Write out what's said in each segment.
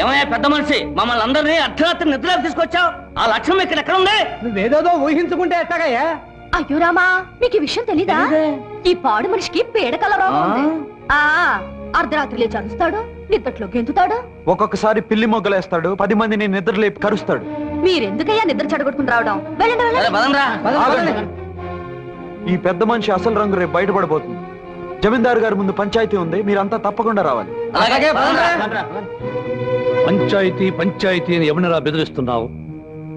ఏమయ్యా పెద్ద మనిషి, మమ్మల్ని అందరినీ అర్ధరాత్రి నిద్రలోకి తీసుకొచ్చావు. ఆ లక్ష్యం ఇక్కడ ఎక్కడ ఉంది? నువ్వేదేదో ఊహించుకుంటే ఎట్టాగయ్యా? అయ్యో రామా, మీకు ఈ విషయం తెలీదా? ఈ పాడు మనిషికి పేడకల రోగం ఉంది. అర్ధరాత్రి లేచి అరుస్తాడు, నిద్దట్లో గెంతుతాడు, ఒక్కొక్కసారి పిల్లి మొగ్గలేస్తాడు, 10 మందిని నిద్ర లేపి కరుస్తాడు. మీరెందుకయ్యా నిద్ర చెడగొట్టుకుని రావడం? వెళ్ళండి వెళ్ళండి. ఆగండి. ఈ పెద్ద మనిషి అసలు రంగు రేపు బయటపడబోతుంది. జమీందారు గారి ముందు పంచాయతీ ఉంది, మీరంతా తప్పకుండా రావాలి. పంచాయతీ పంచాయతీ అని ఎవరినరా బెదిరిస్తున్నావు?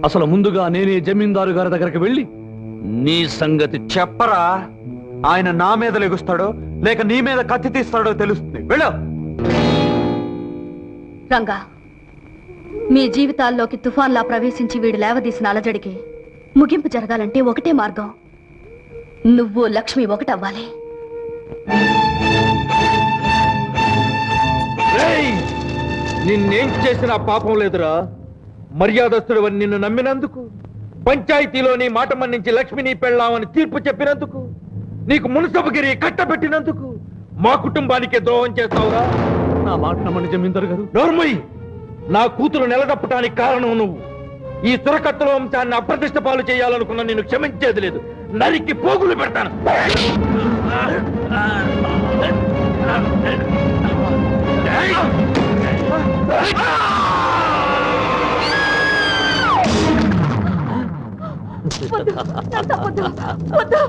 అసలు ముందుగా నేనే జమీందారు గారి దగ్గరికి వెళ్ళి నీ సంగతి చెప్పరా. ఆయన నా మీద లెగుస్తాడో లేక నీ మీద కత్తి తీస్తాడో తెలుస్తుంది. వెళ్ళు. రంగా, మీ జీవితాల్లోకి తుఫాన్లా ప్రవేశించి వీడు లేవదీసిన అలజడికి ముగింపు జరగాలంటే ఒకటే మార్గం. నువ్వు లక్ష్మి ఒకటవ్వాలి. నిన్నేం చేసినా పాపం లేదురా. మర్యాదస్తుడు నిన్ను నమ్మినందుకు, పంచాయతీలో నీ మాట మన్నించి లక్ష్మిని పెళ్ళామని తీర్పు చెప్పినందుకు, నీకు మున్సబగిరి కట్టబెట్టినందుకు మా కుటుంబానికే ద్రోహం చేస్తావురా. నా మాట నమ్మని జమీందారు గారు. నోర్మయ్య, నా కూతురు నిలదప్పటానికి కారణం నువ్వు. ఈ తురకత్తుల వంశాన్ని అప్రతిష్ట పాలు చేయాలనుకున్న నిన్ను క్షమించేది లేదు. నరికి పోగులు పెడతాను. వద్దు.